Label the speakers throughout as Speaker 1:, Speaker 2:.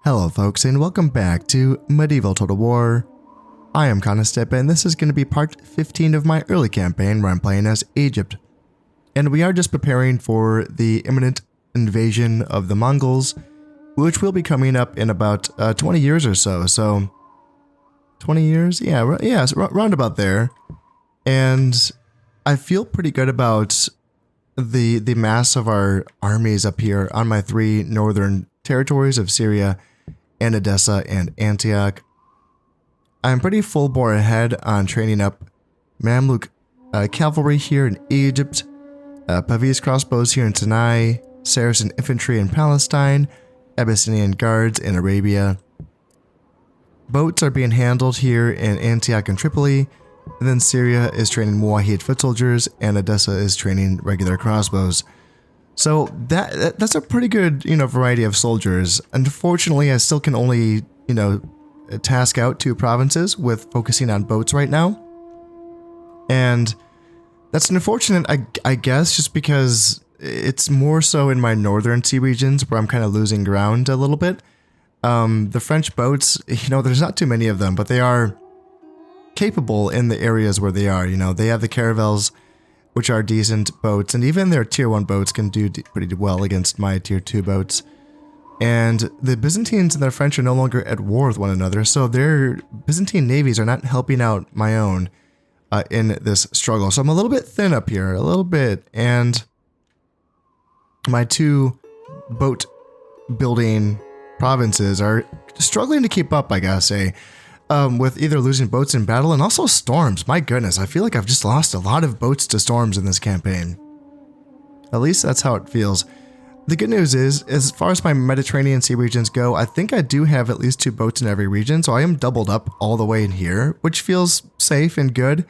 Speaker 1: Hello folks and welcome back to Medieval Total War. I am Conostep and this is going to be part 15 of my early campaign where I'm playing as Egypt. And we are just preparing for the imminent invasion of the Mongols, which will be coming up in about 20 years or so. So 20 years? Yeah, round about there. And I feel pretty good about the mass of our armies up here on my three northern territories of Syria and Edessa and Antioch. I'm pretty full bore ahead on training up Mamluk cavalry here in Egypt, Pavis crossbows here in Sinai, Saracen infantry in Palestine, Abyssinian guards in Arabia. Boats are being handled here in Antioch and Tripoli, and then Syria is training Muwahid foot soldiers, and Edessa is training regular crossbows. So that's a pretty good, variety of soldiers. Unfortunately, I still can only, task out 2 provinces with focusing on boats right now. And that's unfortunate, I guess, just because it's more so in my northern sea regions where I'm kind of losing ground a little bit. The French boats, there's not too many of them, but they are capable in the areas where they are. They have the caravels, which are decent boats, and even their tier 1 boats can do pretty well against my tier 2 boats. And the Byzantines and the French are no longer at war with one another, so their Byzantine navies are not helping out my own in this struggle. So I'm a little bit thin up here, a little bit, and my 2 boat building provinces are struggling to keep up, I gotta say. With either losing boats in battle and also storms. My goodness, I feel like I've just lost a lot of boats to storms in this campaign. At least that's how it feels. The good news is, as far as my Mediterranean sea regions go, I think I do have at least 2 boats in every region, so I am doubled up all the way in here, which feels safe and good.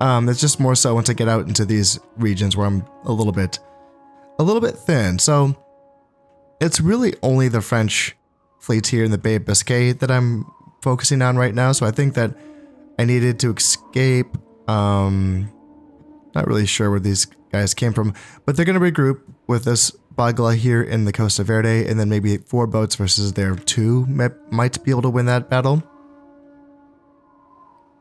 Speaker 1: It's just more so once I get out into these regions where I'm a little bit thin. So it's really only the French fleets here in the Bay of Biscay that I'm focusing on right now, so I think that I needed to escape. Not really sure where these guys came from, but they're going to regroup with this Bagla here in the Costa Verde, and then maybe 4 boats versus their 2 might be able to win that battle.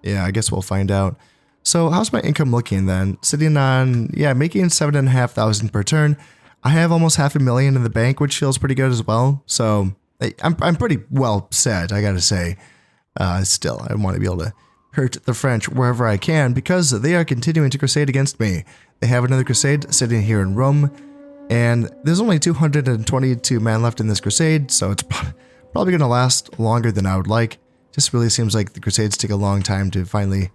Speaker 1: Yeah, I guess we'll find out. So how's my income looking then? Sitting on, making 7,500 per turn. I have almost $500,000 in the bank, which feels pretty good as well. So I'm pretty well set, I gotta say. Still, I want to be able to hurt the French wherever I can because they are continuing to crusade against me. They have another crusade sitting here in Rome, and there's only 222 men left in this crusade, so it's probably going to last longer than I would like. Just really seems like the crusades take a long time to finally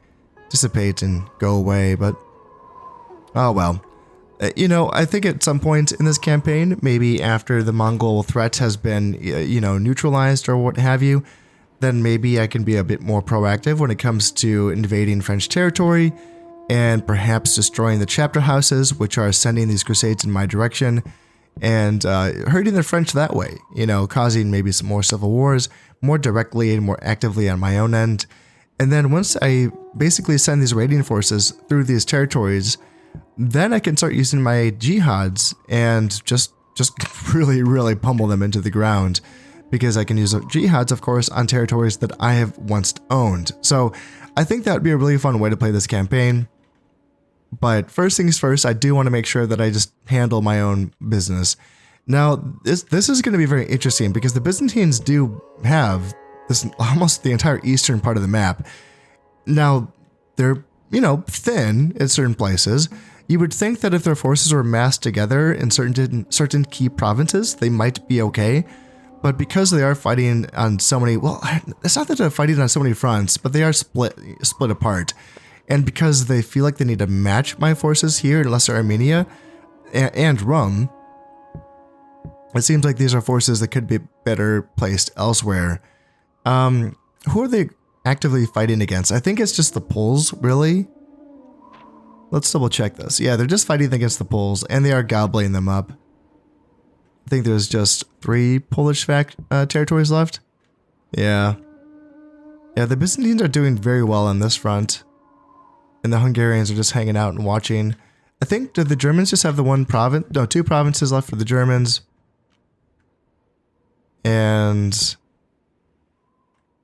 Speaker 1: dissipate and go away, but oh well. I think at some point in this campaign, maybe after the Mongol threat has been, neutralized or what have you, then maybe I can be a bit more proactive when it comes to invading French territory and perhaps destroying the chapter houses, which are sending these crusades in my direction, and hurting the French that way, causing maybe some more civil wars more directly and more actively on my own end. And then once I basically send these raiding forces through these territories, then I can start using my jihads and just really, really pummel them into the ground, because I can use jihads, of course, on territories that I have once owned. So I think that would be a really fun way to play this campaign. But first things first, I do want to make sure that I just handle my own business. Now, this is going to be very interesting because the Byzantines do have this almost the entire eastern part of the map. Now, they're thin in certain places. You would think that if their forces were massed together in certain key provinces, they might be okay. But because they are fighting on so many, well, it's not that they're fighting on so many fronts, but they are split apart. And because they feel like they need to match my forces here in Lesser Armenia and Rome, it seems like these are forces that could be better placed elsewhere. Who are they actively fighting against? I think it's just the Poles, really. Let's double check this. Yeah, they're just fighting against the Poles, and they are gobbling them up. I think there's just 3 Polish territories left. Yeah, the Byzantines are doing very well on this front, and the Hungarians are just hanging out and watching. I think, did the Germans just have the 2 provinces left for the Germans? And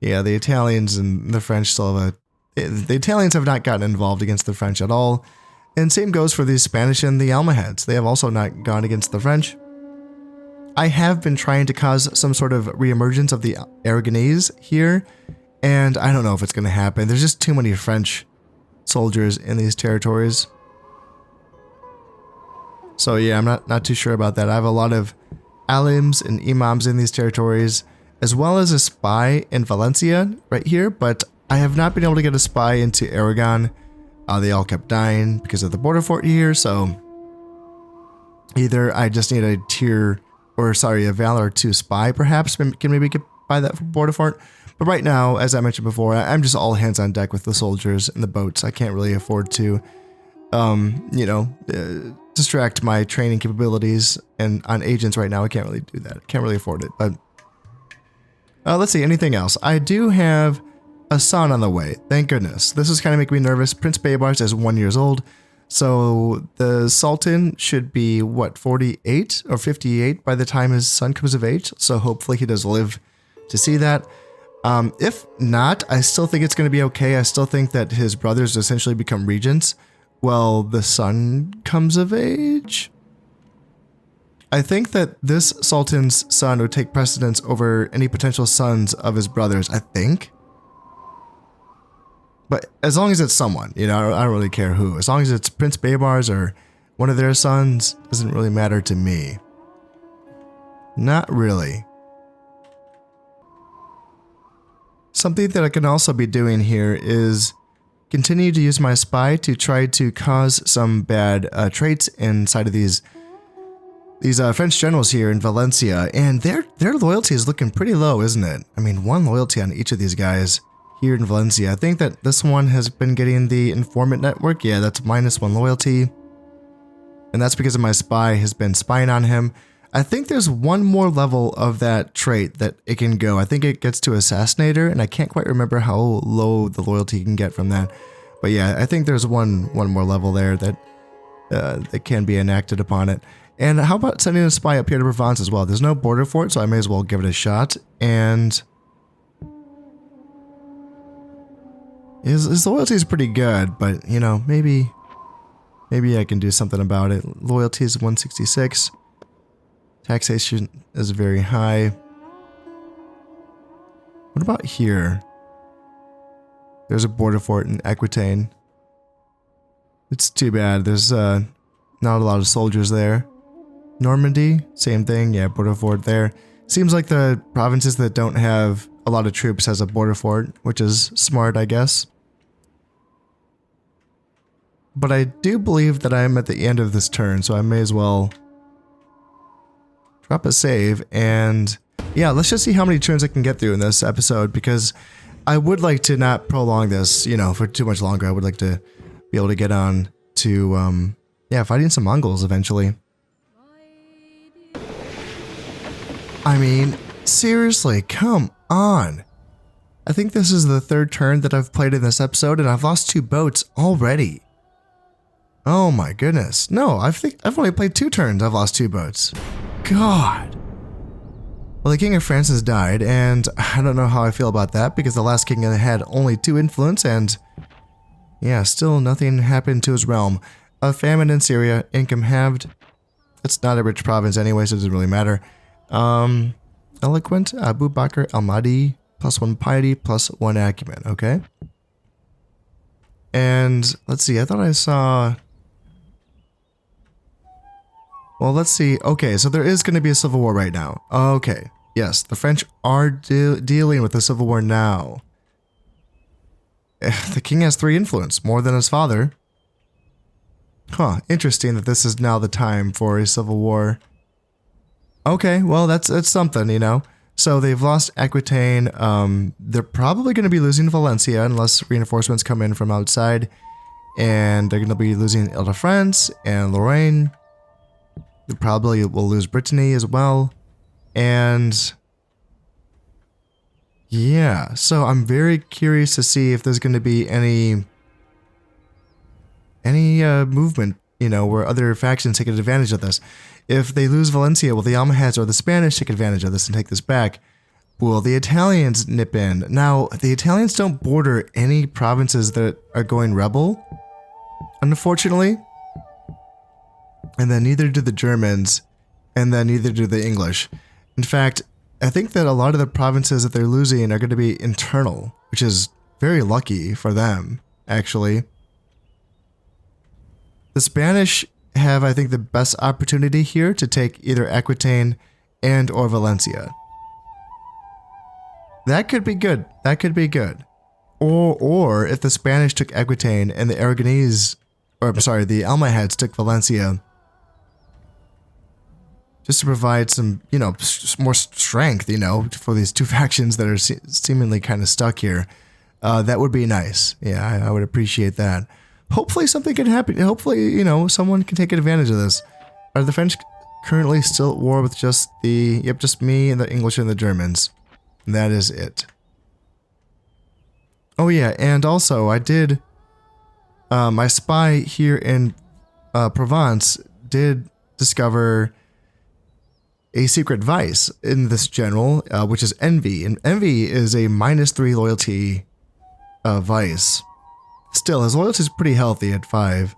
Speaker 1: Yeah, the Italians and the French still have the Italians have not gotten involved against the French at all. And same goes for the Spanish and the Almohads. They have also not gone against the French. I have been trying to cause some sort of reemergence of the Aragonese here, and I don't know if it's going to happen. There's just too many French soldiers in these territories. So yeah, I'm not too sure about that. I have a lot of alims and imams in these territories, as well as a spy in Valencia right here, but I have not been able to get a spy into Aragon. They all kept dying because of the border fort here, so either I just need a a Valor 2 spy perhaps, can maybe get by that border fort. But right now, as I mentioned before, I'm just all hands on deck with the soldiers and the boats. I can't really afford to, distract my training capabilities and on agents right now. I can't really do that. I can't really afford it, but let's see, anything else? I do have a son on the way, thank goodness. This is kind of making me nervous. Prince Baybars is 1 year old, so the Sultan should be, what, 48 or 58 by the time his son comes of age, so hopefully he does live to see that. If not, I still think it's going to be okay. I still think that his brothers essentially become regents while the son comes of age. I think that this Sultan's son would take precedence over any potential sons of his brothers, I think. But as long as it's someone, I don't really care who. As long as it's Prince Baybars or one of their sons, doesn't really matter to me. Not really. Something that I can also be doing here is continue to use my spy to try to cause some bad traits inside of these French generals here in Valencia, and their loyalty is looking pretty low, isn't it? I mean, 1 loyalty on each of these guys here in Valencia. I think that this one has been getting the informant network. Yeah, that's -1 loyalty, and that's because of my spy has been spying on him. I think there's one more level of that trait that it can go. I think it gets to Assassinator, and I can't quite remember how low the loyalty can get from that. But yeah, I think there's one more level there that can be enacted upon it. And how about sending a spy up here to Provence as well? There's no border fort, so I may as well give it a shot. And his loyalty is pretty good, but maybe I can do something about it. Loyalty is 166. Taxation is very high. What about here? There's a border fort in Aquitaine. It's too bad. There's not a lot of soldiers there. Normandy, same thing. Yeah, border fort there. Seems like the provinces that don't have a lot of troops has a border fort, which is smart, I guess. But I do believe that I'm at the end of this turn, so I may as well drop a save, and yeah, let's just see how many turns I can get through in this episode, because I would like to not prolong this, for too much longer. I would like to be able to get on to, fighting some Mongols eventually. I mean, seriously, come on. I think this is the 3rd turn that I've played in this episode, and I've lost 2 boats already. Oh my goodness. No, I think I've only played 2 turns. I've lost 2 boats. God. Well, the King of France has died, and I don't know how I feel about that, because the last king had only 2 influence, and yeah, still nothing happened to his realm. A famine in Syria, income halved. It's not a rich province anyway, so it doesn't really matter. Eloquent, Abu Bakr al-Mahdi, +1 piety, +1 acumen, okay? And let's see, I thought I saw... Well, let's see. Okay, so there is going to be a civil war right now. Okay, yes, the French are dealing with a civil war now. The king has 3 influence, more than his father. Huh, interesting that this is now the time for a civil war. Okay, well, that's something, So they've lost Aquitaine. They're probably going to be losing Valencia unless reinforcements come in from outside. And they're going to be losing Ile-de-France and Lorraine. They probably will lose Brittany as well. And yeah, so I'm very curious to see if there's going to be any movement, where other factions take advantage of this. If they lose Valencia, will the Almohads or the Spanish take advantage of this and take this back? Will the Italians nip in? Now, the Italians don't border any provinces that are going rebel, unfortunately. And then neither do the Germans, and then neither do the English. In fact, I think that a lot of the provinces that they're losing are going to be internal, which is very lucky for them, actually. The Spanish have, I think, the best opportunity here to take either Aquitaine and or Valencia. That could be good. That could be good. Or if the Spanish took Aquitaine and the Aragonese, or I'm sorry, the Almohads took Valencia, just to provide some, you know, more strength, you know, for these two factions that are seemingly kind of stuck here. That would be nice. Yeah, I would appreciate that. Hopefully something can happen. Hopefully, you know, someone can take advantage of this. Are the French currently still at war with just the, yep, just me and the English and the Germans? And that is it. Oh yeah, and also I did, my spy here in Provence did discover a secret vice in this general, which is envy. And envy is a -3 loyalty vice. Still, his loyalty is pretty healthy at 5.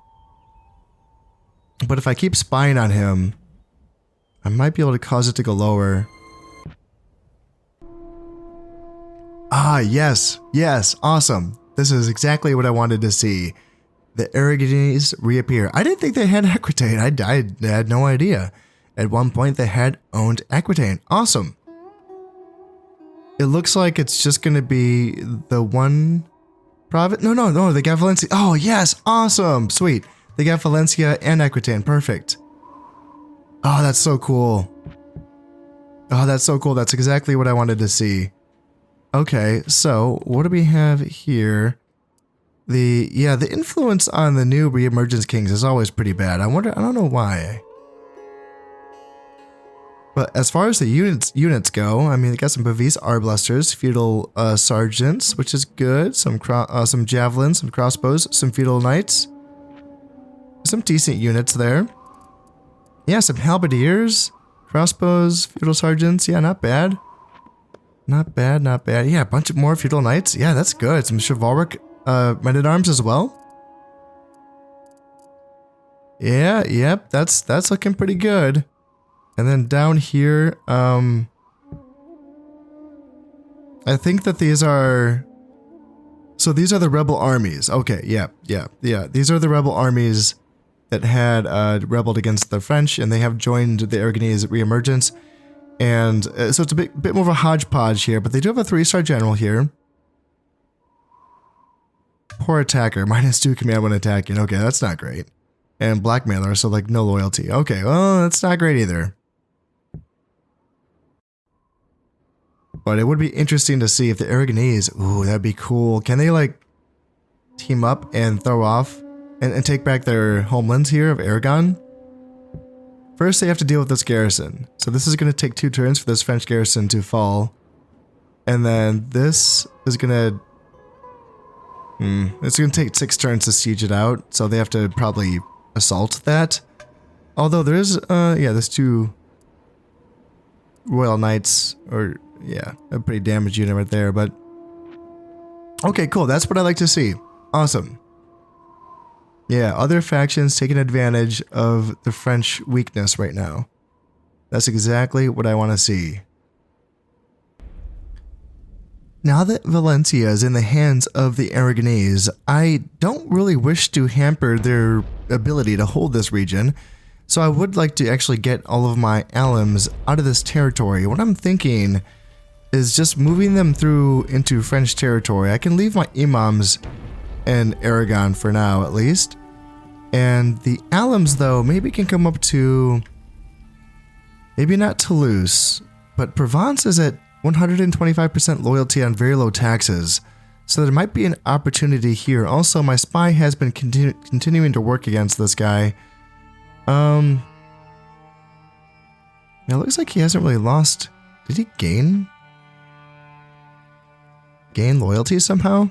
Speaker 1: But if I keep spying on him, I might be able to cause it to go lower. Ah, yes. Yes, awesome. This is exactly what I wanted to see. The Aragonese reappear. I didn't think they had Aquitaine. I had no idea. At one point, they had owned Aquitaine. Awesome. It looks like it's just going to be the one province. No, they got Valencia. Oh, yes. Awesome. Sweet. They got Valencia and Aquitaine. Perfect. Oh, that's so cool. Oh, that's so cool. That's exactly what I wanted to see. Okay, so what do we have here? The influence on the new reemergence kings is always pretty bad. I don't know why. But as far as the units go, I mean, they got some Bavise Arblasters, feudal sergeants, which is good. Some javelins, some crossbows, some feudal knights. Some decent units there. Yeah, some halberdiers, crossbows, feudal sergeants. Yeah, not bad. Not bad, not bad. Yeah, a bunch of more feudal knights. Yeah, that's good. Some chivalric men-at-arms as well. Yeah, yep, that's looking pretty good. And then down here, I think that these are... So these are the rebel armies. Okay, yeah. These are the rebel armies that had rebelled against the French, and they have joined the Aragonese reemergence. And so it's a bit more of a hodgepodge here, but they do have a 3-star general here. Poor attacker, -2 command when attacking. Okay, that's not great. And blackmailer, so like no loyalty. Okay, well, that's not great either. But it would be interesting to see if the Aragonese, ooh, that'd be cool. Can they like team up and throw off and take back their homelands here of Aragon? First, they have to deal with this garrison. So this is going to take 2 turns for this French garrison to fall. And then this is going to... it's going to take 6 turns to siege it out. So they have to probably assault that. Although there is, there's 2 Royal Knights. Or, yeah, a pretty damaged unit right there. But, okay, cool. That's what I like to see. Awesome. Yeah, other factions taking advantage of the French weakness right now. That's exactly what I want to see. Now that Valencia is in the hands of the Aragonese, I don't really wish to hamper their ability to hold this region, so I would like to actually get all of my alums out of this territory. What I'm thinking is just moving them through into French territory. I can leave my imams in Aragon for now, at least. And the alums, though, maybe can come up to, maybe not Toulouse, but Provence is at 125% loyalty on very low taxes. So there might be an opportunity here. Also, my spy has been continuing to work against this guy. It looks like he hasn't really lost. Did he gain loyalty somehow?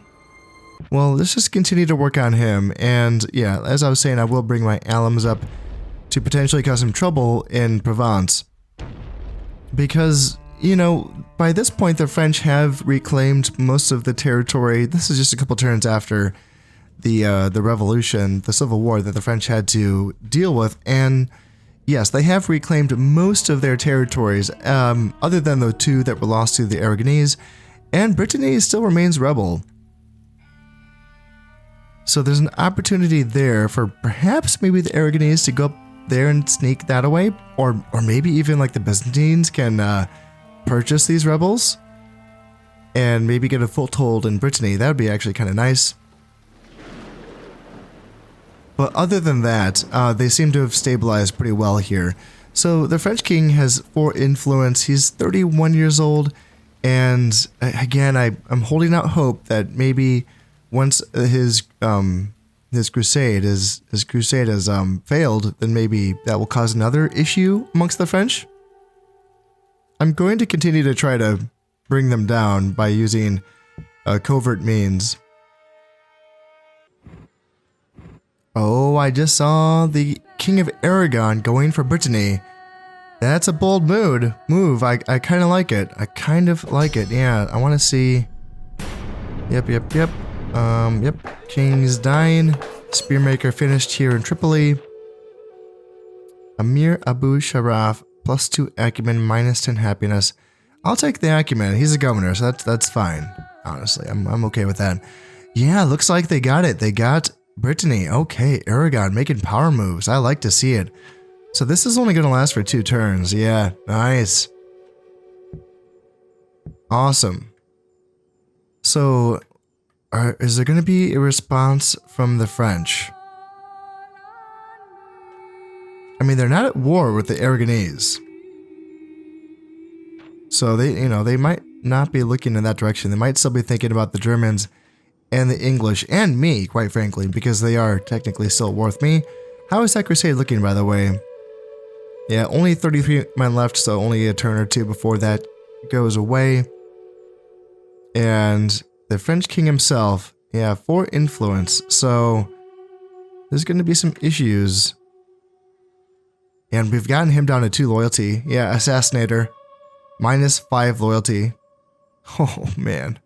Speaker 1: Well, let's just continue to work on him, and yeah, as I was saying, I will bring my alums up to potentially cause some trouble in Provence. Because, you know, by this point, the French have reclaimed most of the territory. This is just a couple turns after the revolution, the Civil War that the French had to deal with, and yes, they have reclaimed most of their territories, other than the two that were lost to the Aragonese, and Brittany still remains rebel. So there's an opportunity there for perhaps maybe the Aragonese to go up there and sneak that away, or maybe even like the Byzantines can purchase these rebels and maybe get a foothold in Brittany. That would be actually kind of nice. But other than that, they seem to have stabilized pretty well here. So the French king has 4 influence. He's 31 years old. And again, I'm holding out hope that maybe once his crusade has failed, then maybe that will cause another issue amongst the French. I'm going to continue to try to bring them down by using covert means. Oh, I just saw the King of Aragon going for Brittany. That's a bold move. I kind of like it. Yeah, I want to see. Yep. Yep. King's dying. Spearmaker finished here in Tripoli. Amir Abu Sharaf, +2 acumen, -10 happiness. I'll take the acumen. He's a governor, so that's fine. Honestly, I'm okay with that. Yeah, looks like they got it. They got Brittany. Okay, Aragon making power moves. I like to see it. So this is only going to last for 2 turns. Yeah, nice. Awesome. So, is there going to be a response from the French? I mean, they're not at war with the Aragonese. So they might not be looking in that direction. They might still be thinking about the Germans and the English, and me, quite frankly, because they are technically still worth me. How is that crusade looking, by the way? Yeah, only 33 men left, so only a turn or 2 before that goes away. And the French king himself, yeah, 4 influence, so there's going to be some issues. And we've gotten him down to 2 loyalty. Yeah, assassinator, -5 loyalty. Oh, man.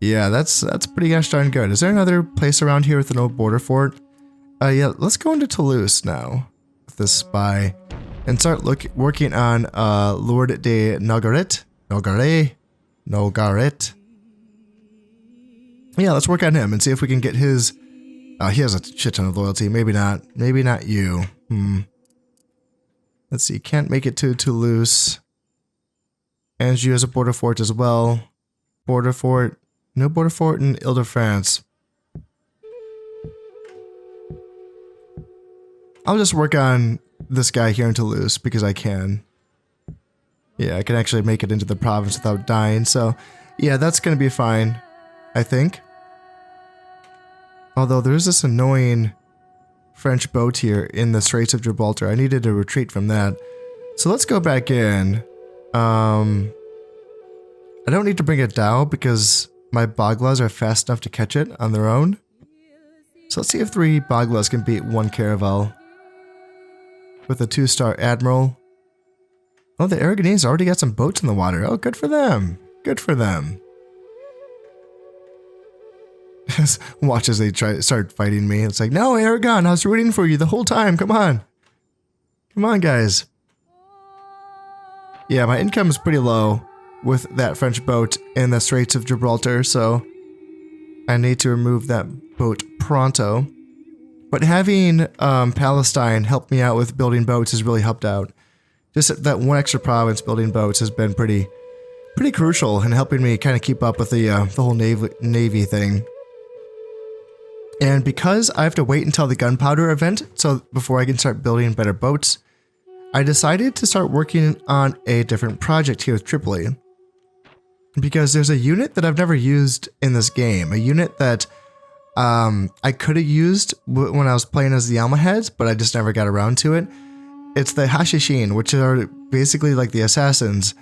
Speaker 1: Yeah, that's pretty gosh darn good. Is there another place around here with an old border fort? Yeah, let's go into Toulouse now with this spy and start working on Lord de Nogaret. Yeah, let's work on him and see if we can get his. He has a shit ton of loyalty. Maybe not. Maybe not you. Let's see. Can't make it to Toulouse. Anjou has a border fort as well. Border fort. No border fort in Ile-de-France. I'll just work on this guy here in Toulouse because I can. Yeah, I can actually make it into the province without dying. So, yeah, that's going to be fine, I think. Although there's this annoying French boat here in the Straits of Gibraltar. I needed to retreat from that. So let's go back in. I don't need to bring it down because my Baglas are fast enough to catch it on their own. So let's see if 3 Baglas can beat 1 caravel. With a 2-star admiral. Oh, the Aragonese already got some boats in the water. Oh, good for them. Good for them. Watch as they start fighting me. It's like, no, Aragon, I was rooting for you the whole time. Come on. Come on, guys. Yeah, my income is pretty low with that French boat in the Straits of Gibraltar, so I need to remove that boat pronto. But having Palestine help me out with building boats has really helped out. Just that 1 extra province building boats has been pretty crucial in helping me kind of keep up with the whole navy thing. And because I have to wait until the gunpowder event, so before I can start building better boats, I decided to start working on a different project here with Tripoli. Because there's a unit that I've never used in this game. A unit that I could have used when I was playing as the Almohads, but I just never got around to it. It's the Hashishin, which are basically like the assassins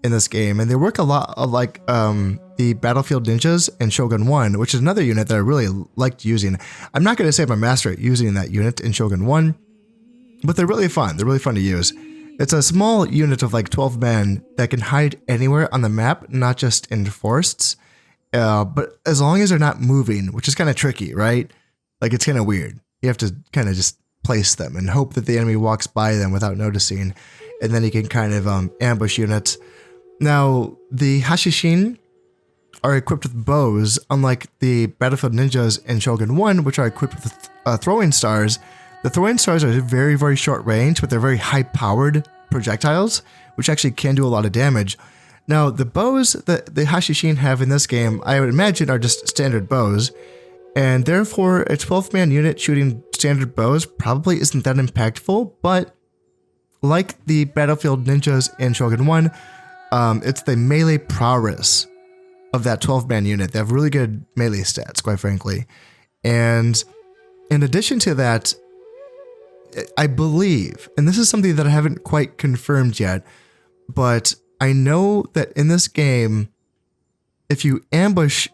Speaker 1: in this game. And they work a lot like the Battlefield Ninjas and Shogun 1, which is another unit that I really liked using. I'm not going to say I'm a master at using that unit in Shogun 1, but they're really fun. They're really fun to use. It's a small unit of like 12 men that can hide anywhere on the map, not just in forests. But as long as they're not moving, which is kind of tricky, right? Like it's kind of weird. You have to kind of just place them and hope that the enemy walks by them without noticing. And then you can kind of ambush units. Now, the Hashishin are equipped with bows, unlike the Battlefield Ninjas in Shogun 1, which are equipped with throwing stars. The throwing stars are very, very short range, but they're very high-powered projectiles, which actually can do a lot of damage. Now, the bows that the Hashishin have in this game, I would imagine, are just standard bows, and therefore a 12-man unit shooting standard bows probably isn't that impactful, but like the Battlefield Ninjas in Shogun 1, it's the melee prowess of that 12-man unit. They have really good melee stats, quite frankly. And in addition to that, I believe, and this is something that I haven't quite confirmed yet, but I know that in this game, if you ambush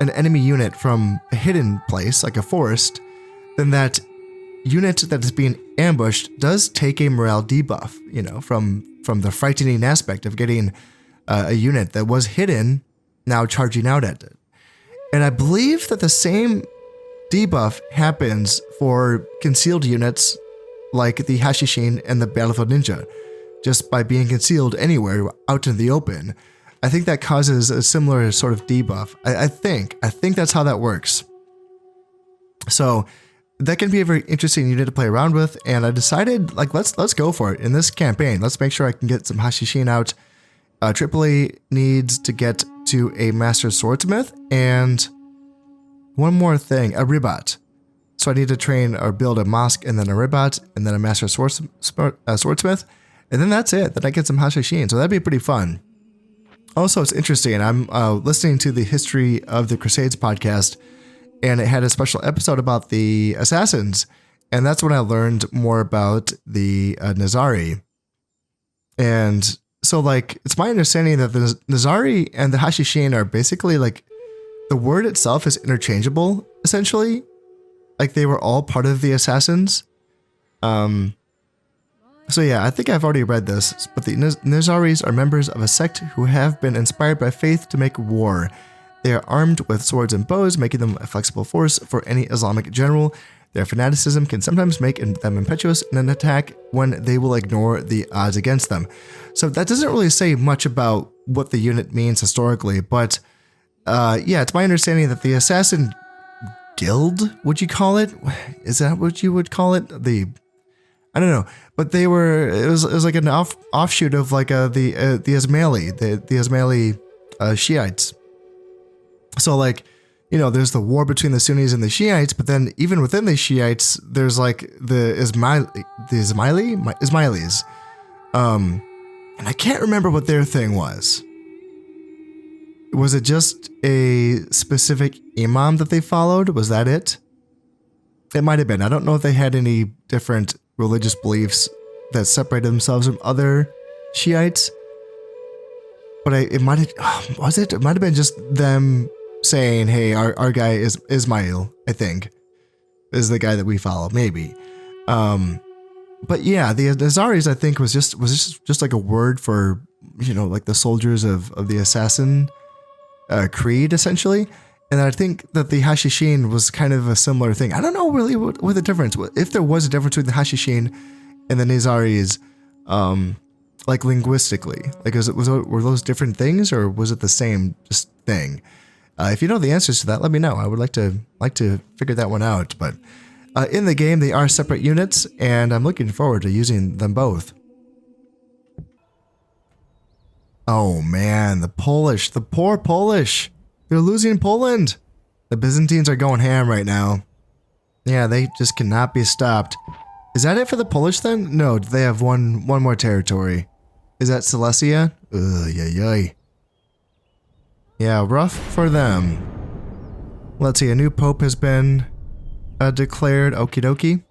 Speaker 1: an enemy unit from a hidden place, like a forest, then that unit that is being ambushed does take a morale debuff, you know, from the frightening aspect of getting a unit that was hidden now charging out at it. And I believe that the same debuff happens for concealed units like the Hashishin and the Battlefield Ninja, just by being concealed anywhere out in the open. I think that causes a similar sort of debuff. I think that's how that works. So that can be a very interesting unit to play around with, and I decided, like, let's go for it in this campaign. Let's make sure I can get some Hashishin out. Tripoli needs to get to a Master Swordsmith, and one more thing, a Ribat. So I need to train or build a mosque, and then a Ribat, and then a Master Swordsmith, and then that's it. Then I get some Hashishin, so that'd be pretty fun. Also, it's interesting. I'm listening to the History of the Crusades podcast, and it had a special episode about the assassins, and that's when I learned more about the Nizari. And so, like, it's my understanding that the Nizari and the Hashishin are basically, like, the word itself is interchangeable, essentially. Like, they were all part of the assassins. So yeah, I think I've already read this, but the Nizaris are members of a sect who have been inspired by faith to make war. They are armed with swords and bows, making them a flexible force for any Islamic general. Their fanaticism can sometimes make them impetuous in an attack when they will ignore the odds against them. So that doesn't really say much about what the unit means historically, but yeah, it's my understanding that the assassin guild, would you call it? Is that what you would call it? I don't know, but it was like an offshoot of like the Ismaili, the Ismaili Shiites. So like, you know, there's the war between the Sunnis and the Shiites, but then even within the Shiites, there's like the Ismailis. And I can't remember what their thing was. Was it just a specific imam that they followed? Was that it? It might have been. I don't know if they had any different religious beliefs that separated themselves from other Shiites. But it might have, was it? It might have been just them saying, hey, our guy is Ismail, I think, is the guy that we follow, maybe. But yeah, the Nizaris, I think, was just like a word for, you know, like the soldiers of the assassin creed, essentially. And I think that the Hashishin was kind of a similar thing. I don't know really what the difference was. If there was a difference between the Hashishin and the Nizaris, like linguistically, like were those different things, or was it the same just thing? If you know the answers to that, let me know. I would like to figure that one out. But in the game, they are separate units, and I'm looking forward to using them both. Oh man, the poor Polish. They're losing Poland. The Byzantines are going ham right now. Yeah, they just cannot be stopped. Is that it for the Polish then? No, they have one more territory. Is that Silesia? Yay. Yeah, rough for them. Let's see, a new pope has been declared. Okie dokie.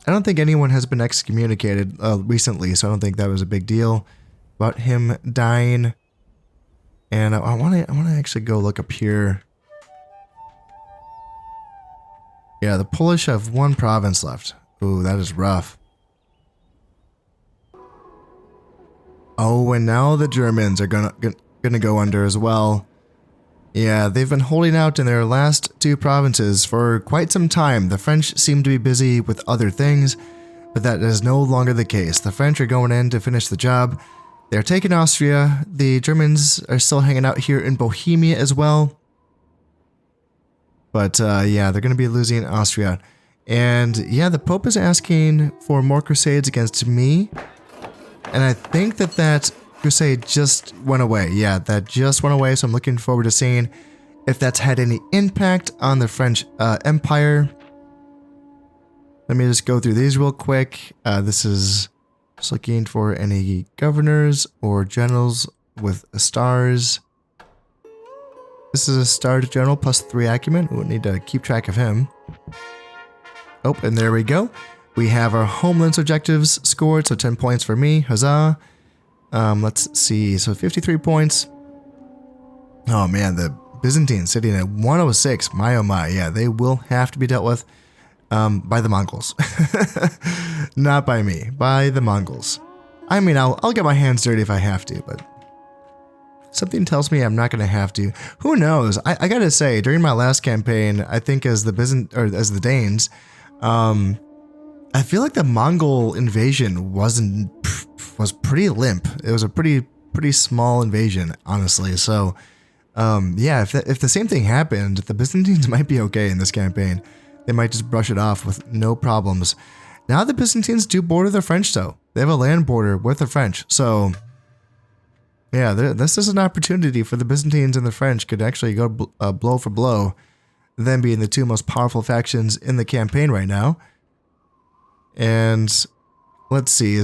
Speaker 1: I don't think anyone has been excommunicated recently, so I don't think that was a big deal about him dying. And I want to actually go look up here. Yeah, the Polish have one province left. Ooh, that is rough. Oh, and now the Germans are gonna go under as well. Yeah, they've been holding out in their last two provinces for quite some time. The French seem to be busy with other things, but that is no longer the case. The French are going in to finish the job. They're taking Austria. The Germans are still hanging out here in Bohemia as well. But yeah, they're going to be losing Austria. And yeah, the Pope is asking for more crusades against me. And I think that crusade just went away. Yeah, that just went away. So I'm looking forward to seeing if that's had any impact on the French Empire. Let me just go through these real quick. This is just looking for any governors or generals with stars. This is a starred general plus 3 acumen. We'll need to keep track of him. Oh, and there we go. We have our homeland's objectives scored, so 10 points for me. Huzzah. Let's see. So 53 points. Oh man, the Byzantines sitting at 106. My oh my. Yeah, they will have to be dealt with by the Mongols. Not by me. By the Mongols. I mean, I'll get my hands dirty if I have to, but something tells me I'm not going to have to. Who knows? I gotta say, during my last campaign, I think as the Danes, I feel like the Mongol invasion was pretty limp. It was a pretty small invasion, honestly. So, yeah, if the same thing happened, the Byzantines might be okay in this campaign. They might just brush it off with no problems. Now the Byzantines do border the French, though. They have a land border with the French, so yeah, this is an opportunity for the Byzantines and the French could actually go blow for blow, them being the two most powerful factions in the campaign right now. And let's see,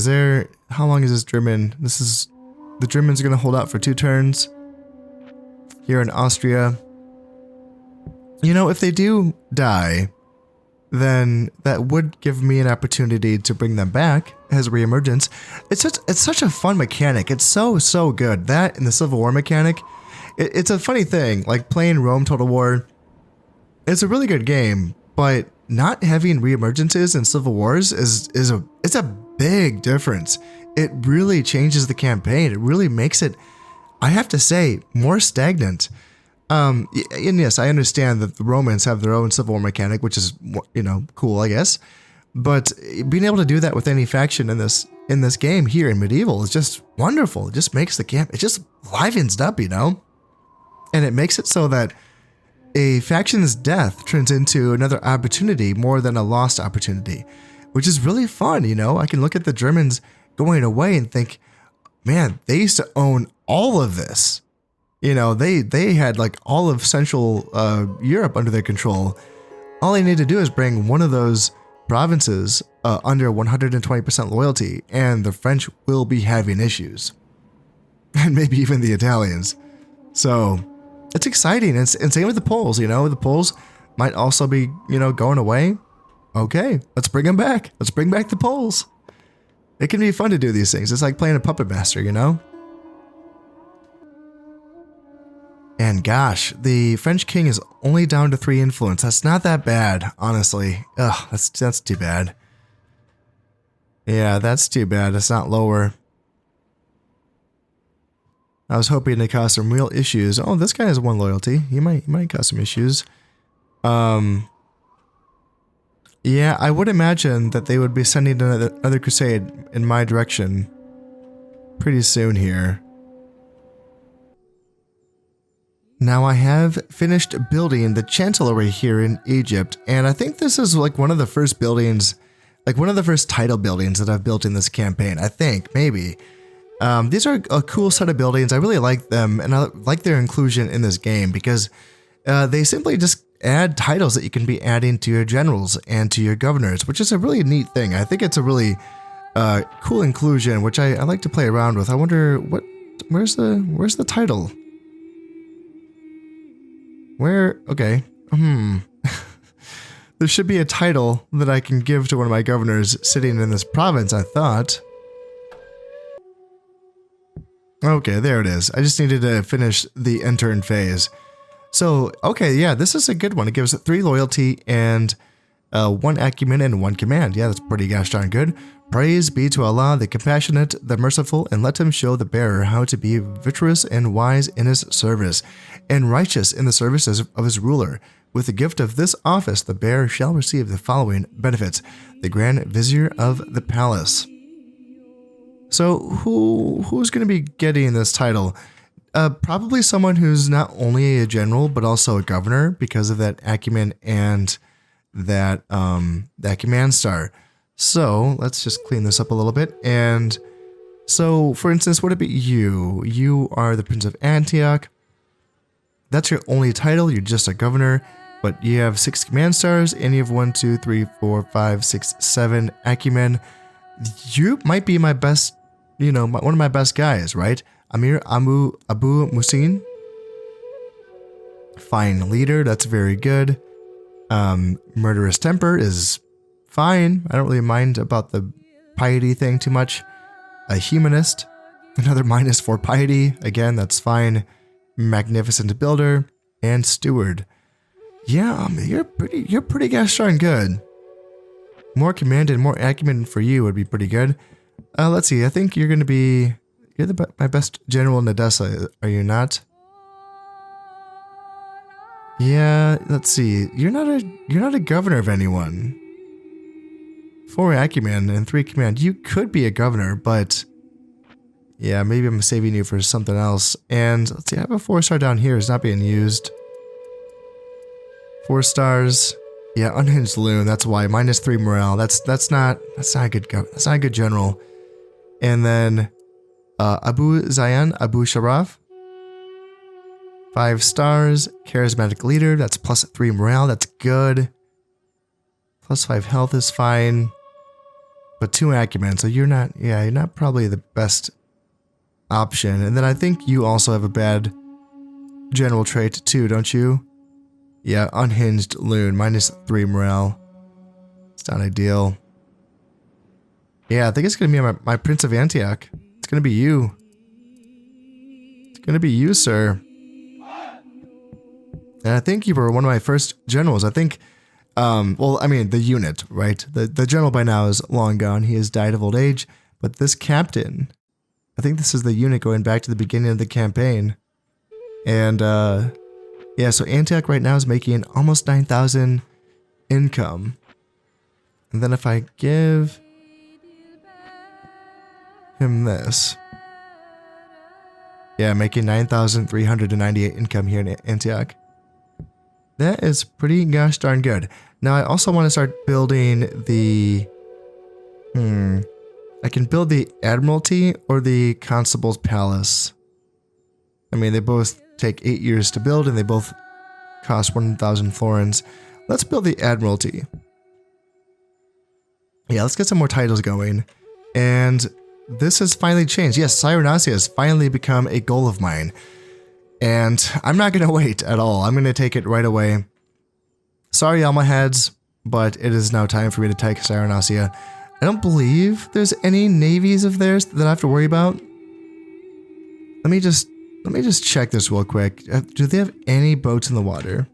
Speaker 1: how long is this German? The Germans are going to hold out for 2 turns here in Austria. You know, if they do die, then that would give me an opportunity to bring them back as reemergence. It's such a fun mechanic. It's so good. That and the Civil War mechanic. It's a funny thing, like playing Rome Total War. It's a really good game, but not having reemergences in Civil Wars is a big difference. It really changes the campaign. It really makes it, I have to say, more stagnant. And yes, I understand that the Romans have their own Civil War mechanic, which is, you know, cool, I guess. But being able to do that with any faction in this game here in Medieval is just wonderful. It just makes the camp, it just livens up, you know? And it makes it so that a faction's death turns into another opportunity more than a lost opportunity, which is really fun, you know? I can look at the Germans going away and think, man, they used to own all of this. You know, they had like all of Central Europe under their control. All they need to do is bring one of those provinces under 120% loyalty, and the French will be having issues. And maybe even the Italians. So, it's exciting. And same with the Poles, you know. The Poles might also be, you know, going away. Okay, let's bring them back. Let's bring back the Poles. It can be fun to do these things. It's like playing a puppet master, you know. And gosh, the French king is only down to 3 influence. That's not that bad, honestly. Ugh, that's too bad. Yeah, that's too bad. It's not lower. I was hoping to cause some real issues. Oh, this guy has 1 loyalty. He might cause some issues. Yeah, I would imagine that they would be sending another crusade in my direction pretty soon here. Now I have finished building the Chancellery here in Egypt, and I think this is like one of the first buildings, like one of the first title buildings that I've built in this campaign, I think, maybe. These are a cool set of buildings. I really like them, and I like their inclusion in this game because they simply just add titles that you can be adding to your generals and to your governors, which is a really neat thing. I think it's a really cool inclusion, which I like to play around with. I wonder where's the title? Okay. There should be a title that I can give to one of my governors sitting in this province, I thought. Okay, there it is. I just needed to finish the intern phase. So, okay, yeah, this is a good one. It gives 3 loyalty and 1 acumen and 1 command. Yeah, that's pretty gosh darn good. Praise be to Allah, the compassionate, the merciful, and let him show the bearer how to be virtuous and wise in his service, and righteous in the services of his ruler. With the gift of this office, the bearer shall receive the following benefits. The Grand Vizier of the Palace. So who's going to be getting this title? Probably someone who's not only a general, but also a governor because of that acumen and that command star. So let's just clean this up a little bit. And so, for instance, what about you? You are the Prince of Antioch. That's your only title. You're just a governor, but you have 6 command stars, and you have 1, 2, 3, 4, 5, 6, 7 acumen. You might be my best, one of my best guys, right? Amir Abu Musin. Fine leader. That's very good. Murderous temper is fine. I don't really mind about the piety thing too much. A humanist, another minus for piety. Again, that's fine. Magnificent builder and steward. Yeah, you're pretty gosh darn good. More command and more acumen for you would be pretty good. Let's see. I think you're my best general in Edessa, are you not? Yeah, let's see. You're not a governor of anyone. 4 acumen and 3 command. You could be a governor, but yeah, maybe I'm saving you for something else. And let's see, I have a 4-star down here. It's not being used. 4 stars. Yeah, unhinged loon. That's why -3 morale. That's not a good general. And then Abu Zayan, Abu Sharaf. 5 stars. Charismatic leader. That's +3 morale. That's good. +5 health is fine. But 2 acumen, so you're not probably the best option. And then I think you also have a bad general trait too, don't you? Yeah, unhinged loon, -3 morale. It's not ideal. Yeah, I think it's gonna be my Prince of Antioch. It's gonna be you. It's gonna be you, sir. And I think you were one of my first generals. I think, the unit, right? The general by now is long gone. He has died of old age. But this captain, I think this is the unit going back to the beginning of the campaign. And, yeah, so Antioch right now is making almost 9,000 income. And then if I give him this. Yeah, making 9,398 income here in Antioch. That is pretty gosh darn good. Now I also want to start building the... I can build the Admiralty or the Constable's Palace. I mean, they both take 8 years to build and they both cost 1,000 florins. Let's build the Admiralty. Yeah, let's get some more titles going. And this has finally changed. Yes, Cyrenacia has finally become a goal of mine. And I'm not going to wait at all. I'm going to take it right away. Sorry, all my heads, but it is now time for me to take Cyrenacia. I don't believe there's any navies of theirs that I have to worry about. Let me just check this real quick. Do they have any boats in the water?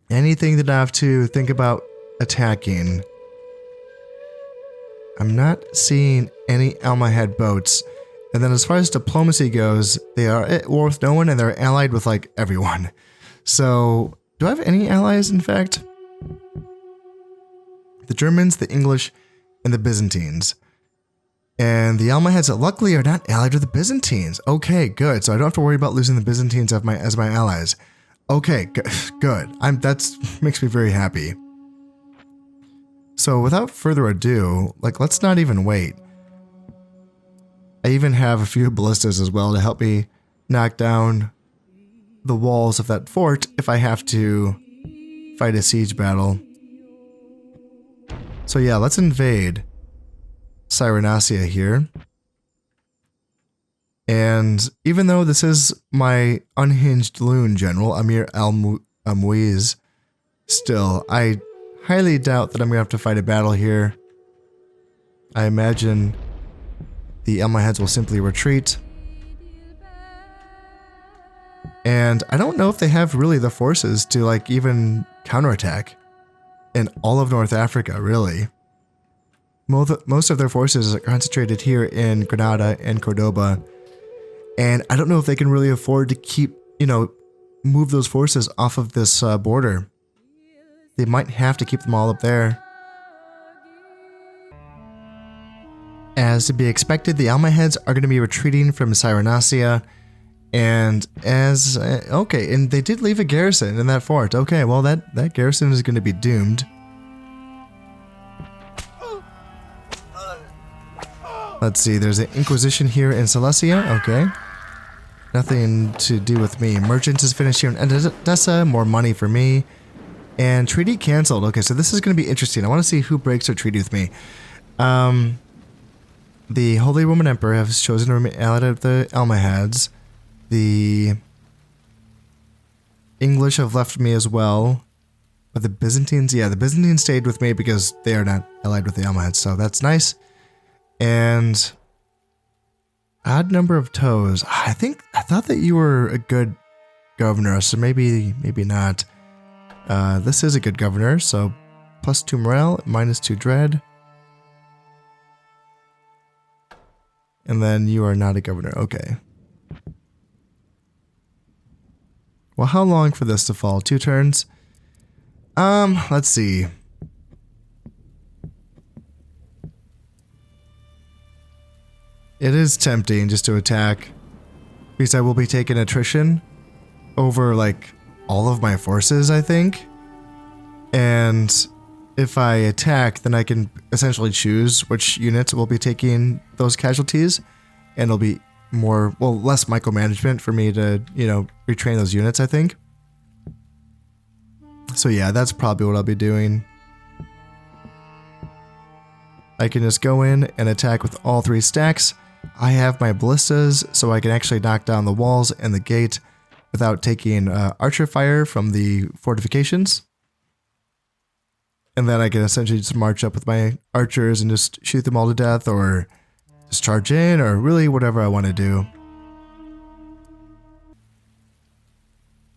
Speaker 1: Anything that I have to think about attacking? I'm not seeing any Almahad boats. And then as far as diplomacy goes, they are at war with no one and they're allied with like everyone. So, do I have any allies in fact? The Germans, the English, and the Byzantines. And the Almohads luckily are not allied with the Byzantines. Okay, good. So I don't have to worry about losing the Byzantines as my allies. Okay, good. That makes me very happy. So without further ado, let's not even wait. I even have a few ballistas as well to help me knock down the walls of that fort if I have to fight a siege battle. So yeah, let's invade Cyrenacia here. And even though this is my unhinged loon general, Amir al-Muiz, still, I highly doubt that I'm going to have to fight a battle here. I imagine the Almohads will simply retreat. And I don't know if they have really the forces to even counterattack in all of North Africa, really. Most of their forces are concentrated here in Granada and Cordoba, and I don't know if they can really afford to keep, move those forces off of this border. They might have to keep them all up there. As to be expected, the Almohads are going to be retreating from Cyrenacia, and and they did leave a garrison in that fort. Okay, well that garrison is going to be doomed. Let's see, there's an Inquisition here in Silesia. Okay. Nothing to do with me. Merchants is finished here in Edessa. More money for me. And treaty canceled. Okay, so this is going to be interesting. I want to see who breaks their treaty with me. The Holy Roman Emperor has chosen to remain allied of the Almohads. The English have left me as well. But the Byzantines, yeah, the Byzantines stayed with me because they are not allied with the Almohads. So that's nice. And odd number of toes. I thought that you were a good governor, so maybe not. This is a good governor, so +2 morale, -2 dread. And then you are not a governor. Okay. Well, how long for this to fall? 2 turns? Let's see. It is tempting just to attack, because I will be taking attrition over, like, all of my forces, I think. And if I attack, then I can essentially choose which units will be taking those casualties, and it'll be less micromanagement for me to, retrain those units, I think. So yeah, that's probably what I'll be doing. I can just go in and attack with all 3 stacks. I have my ballistas, so I can actually knock down the walls and the gate without taking archer fire from the fortifications. And then I can essentially just march up with my archers and just shoot them all to death, or just charge in, or really whatever I want to do.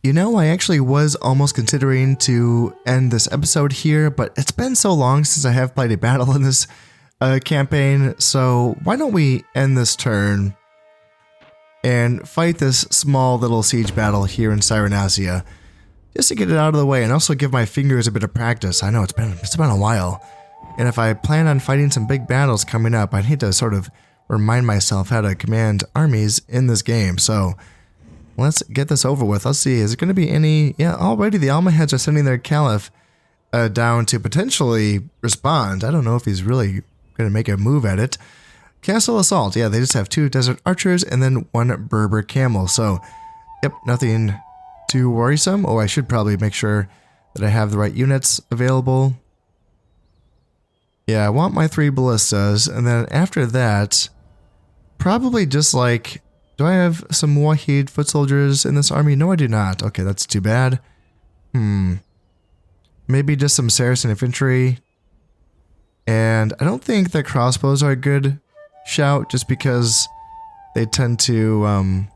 Speaker 1: I actually was almost considering to end this episode here, but it's been so long since I have played a battle in this campaign, so why don't we end this turn and fight this small little siege battle here in Cyrenacia, just to get it out of the way and also give my fingers a bit of practice. I know it's been a while, and if I plan on fighting some big battles coming up, I need to sort of remind myself how to command armies in this game. So let's get this over with. Let's see, is it going to be any... Yeah, already the Almohads are sending their Caliph down to potentially respond. I don't know if he's really going to make a move at it. Castle Assault. Yeah, they just have 2 Desert Archers and then 1 Berber Camel. So, yep, nothing too worrisome. Oh, I should probably make sure that I have the right units available. Yeah, I want my 3 ballistas. And then after that, probably just like... Do I have some Wahid foot soldiers in this army? No, I do not. Okay, that's too bad. Maybe just some Saracen infantry. And I don't think that crossbows are a good shout, just because they tend to,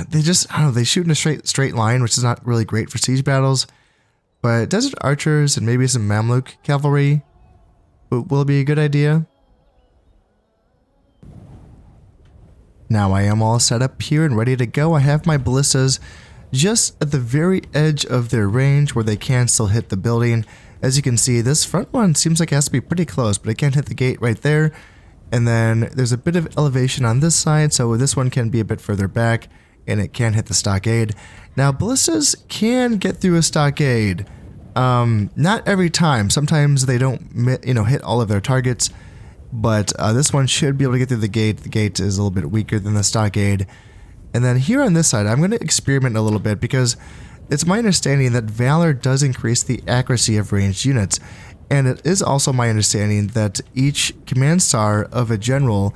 Speaker 1: they shoot in a straight line, which is not really great for siege battles. But Desert Archers and maybe some Mamluk cavalry will be a good idea. Now I am all set up here and ready to go. I have my ballistas just at the very edge of their range where they can still hit the building. As you can see, this front one seems like it has to be pretty close, but it can't hit the gate right there. And then there's a bit of elevation on this side, so this one can be a bit further back, and it can hit the stockade. Now, ballistas can get through a stockade. Not every time. Sometimes they don't, hit all of their targets. But this one should be able to get through the gate. The gate is a little bit weaker than the stockade. And then here on this side, I'm going to experiment a little bit, because it's my understanding that Valor does increase the accuracy of ranged units. And it is also my understanding that each command star of a general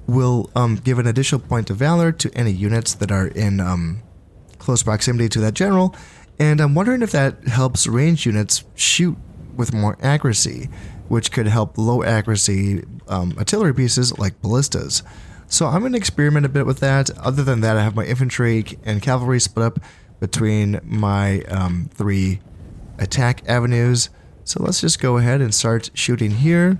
Speaker 1: will give an additional point of Valor to any units that are in close proximity to that general. And I'm wondering if that helps ranged units shoot with more accuracy, which could help low accuracy artillery pieces like ballistas. So I'm going to experiment a bit with that. Other than that, I have my infantry and cavalry split up between my 3 attack avenues. So let's just go ahead and start shooting here.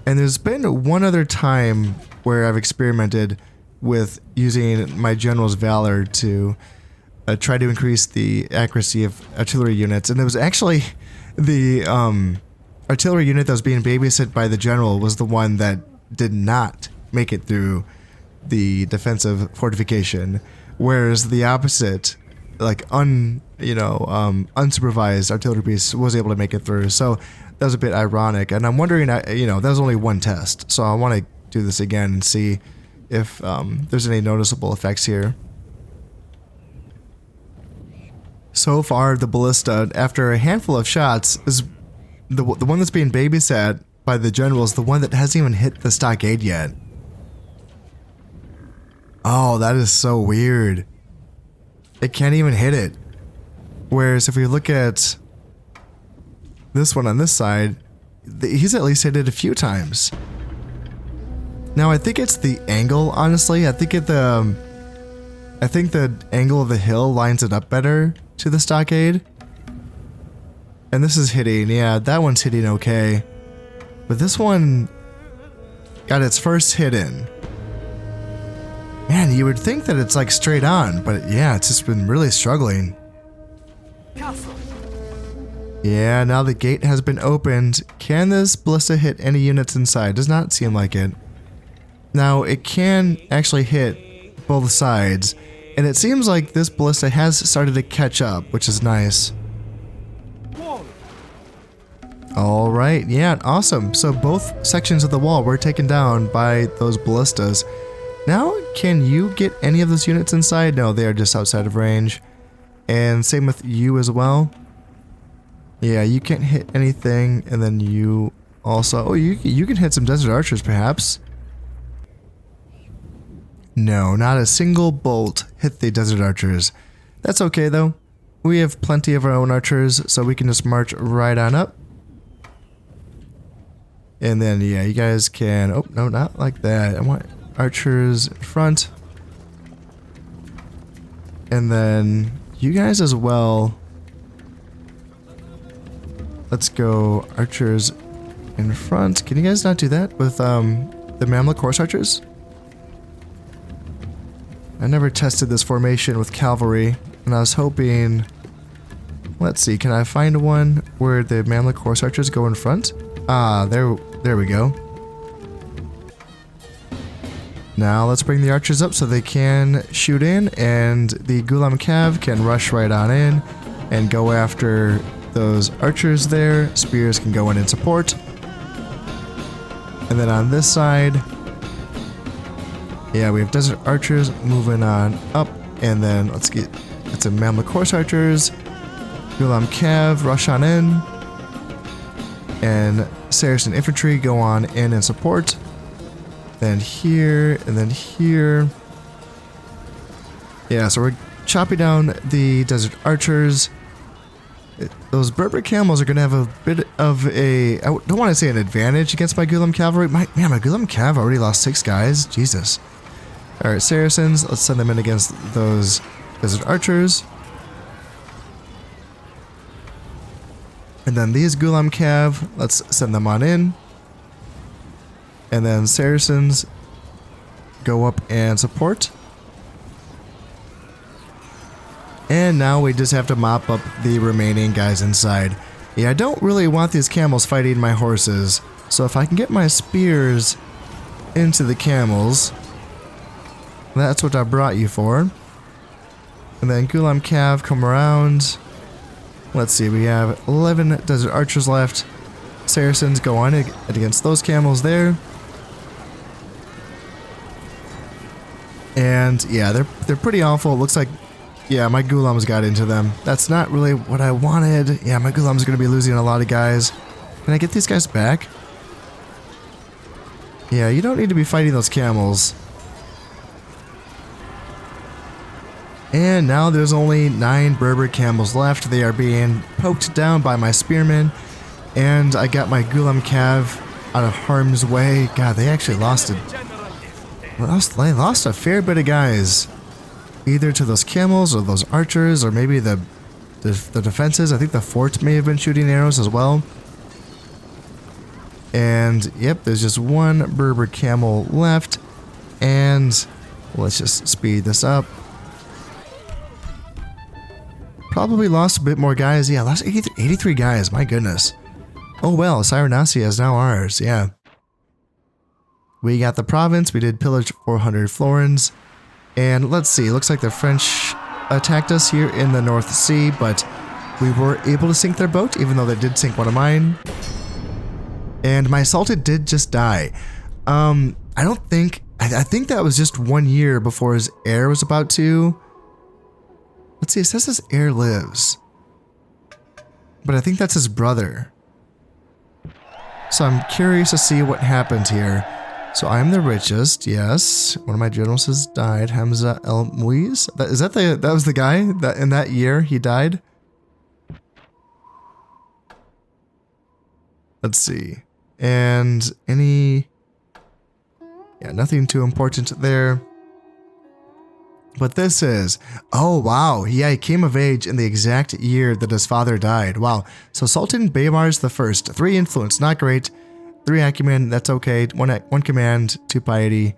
Speaker 1: And there's been one other time where I've experimented with using my general's valor to try to increase the accuracy of artillery units. And it was actually the artillery unit that was being babysit by the general was the one that did not make it through the defensive fortification, whereas the opposite, like unsupervised artillery piece, was able to make it through. So that was a bit ironic, and I'm wondering, that was only one test, so I want to do this again and see if there's any noticeable effects here. So far, the ballista, after a handful of shots, is the one that's being babysat by the general is the one that hasn't even hit the stockade yet. Oh, that is so weird. It can't even hit it. Whereas if we look at this one on this side, he's at least hit it a few times. Now I think it's the angle, honestly. I think the angle of the hill lines it up better to the stockade. And this is hitting, yeah, that one's hitting okay. But this one got its first hit in. Man, you would think that it's like straight on, but yeah, it's just been really struggling.
Speaker 2: Castle.
Speaker 1: Yeah, now the gate has been opened. Can this ballista hit any units inside? Does not seem like it. Now, it can actually hit both sides, and it seems like this ballista has started to catch up, which is nice. Alright, yeah, awesome. So both sections of the wall were taken down by those ballistas. Now, can you get any of those units inside? No, they are just outside of range. And same with you as well. Yeah, you can't hit anything, and then you also... Oh, you can hit some desert archers, perhaps. No, not a single bolt hit the desert archers. That's okay, though. We have plenty of our own archers, so we can just march right on up. And then, yeah, you guys can... Oh, no, not like that. I want archers in front. And then you guys as well. Let's go archers in front. Can you guys not do that with the Mamluk horse archers? I never tested this formation with cavalry, and I was hoping... Let's see, can I find one where the Mamluk horse archers go in front? Ah, there we go. Now let's bring the archers up so they can shoot in, and the Ghulam Cav can rush right on in and go after those archers there. Spears can go in support. And then on this side, yeah, we have desert archers moving on up, and then let's get some Mamluk horse archers. Ghulam Cav rush on in, and Saracen infantry go on in and support. Then here, and then here. Yeah, so we're chopping down the desert archers. Those Berber camels are going to have a bit of a... I don't want to say an advantage against my Ghulam cavalry. My Ghulam cav already lost 6 guys. Jesus. Alright, Saracens, let's send them in against those desert archers. And then these Ghulam cav, let's send them on in. And then Saracens go up and support. And now we just have to mop up the remaining guys inside. Yeah, I don't really want these camels fighting my horses. So if I can get my spears into the camels, that's what I brought you for. And then Ghulam Cav come around. Let's see, we have 11 desert archers left. Saracens go on against those camels there. And yeah, they're pretty awful. It looks like, yeah, my Ghulams got into them. That's not really what I wanted. Yeah, my Ghulams are going to be losing a lot of guys. Can I get these guys back? Yeah, you don't need to be fighting those camels. And now there's only 9 Berber camels left. They are being poked down by my spearmen. And I got my Ghulam Cav out of harm's way. God, they actually lost it. They lost a fair bit of guys. Either to those camels or those archers, or maybe the the defenses. I think the fort may have been shooting arrows as well. And yep, there's just one Berber camel left. And let's just speed this up. Probably lost a bit more guys. Yeah, lost 83 guys. My goodness. Oh well, Cyrenacia is now ours. Yeah. We got the province. We did pillage 400 florins. And let's see. Looks like the French attacked us here in the North Sea, but we were able to sink their boat, even though they did sink one of mine. And my Sultan did just die. I don't think... I think that was just 1 year before his heir was about to... Let's see, it says his heir lives. But I think that's his brother. So I'm curious to see what happened here. So I'm the richest, yes. One of my generals has died, Hamza El Muiz. That was the guy that in that year he died? Let's see. And any... Yeah, nothing too important there. But this is... Oh, wow. Yeah, he came of age in the exact year that his father died. Wow. So Sultan Baymars the First. 3 influence, not great. 3 acumen, that's okay. 1 command, 2 piety.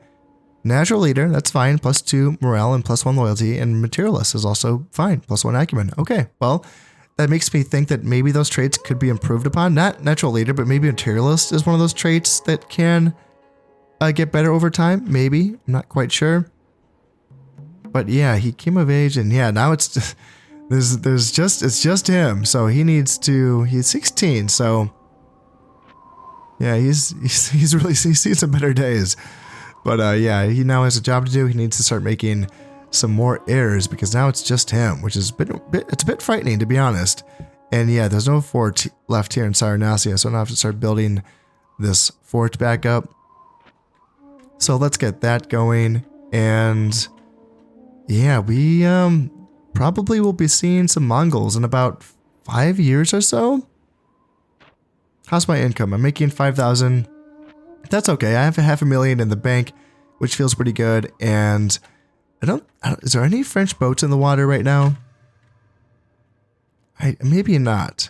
Speaker 1: Natural leader, that's fine. +2 morale and +1 loyalty. And materialist is also fine. +1 acumen. Okay, well, that makes me think that maybe those traits could be improved upon. Not natural leader, but maybe materialist is one of those traits that can get better over time. Maybe. I'm not quite sure. But yeah, he came of age, and yeah, now it's it's just him. So he needs to. He's 16, so. Yeah, he's seen some better days. But yeah, he now has a job to do. He needs to start making some more heirs because now it's just him, which is it's a bit frightening, to be honest. And yeah, there's no fort left here in Cyrenacia, so I have to start building this fort back up. So let's get that going. And yeah, we probably will be seeing some Mongols in about 5 years or so. How's my income? I'm making 5,000. That's okay. I have $500,000 in the bank, which feels pretty good. And I don't is there any French boats in the water right now? Maybe not.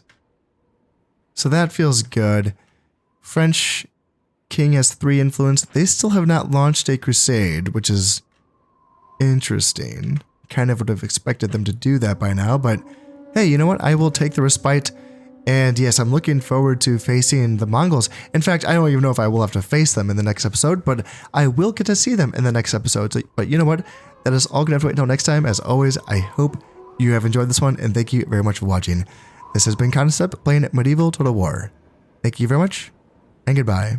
Speaker 1: So that feels good. French king has 3 influence. They still have not launched a crusade, which is interesting. Kind of would have expected them to do that by now, but hey, you know what? I will take the respite. And yes, I'm looking forward to facing the Mongols. In fact, I don't even know if I will have to face them in the next episode, but I will get to see them in the next episode. So, but you know what? That is all going to have to wait until next time. As always, I hope you have enjoyed this one, and thank you very much for watching. This has been Concept playing Medieval Total War. Thank you very much, and goodbye.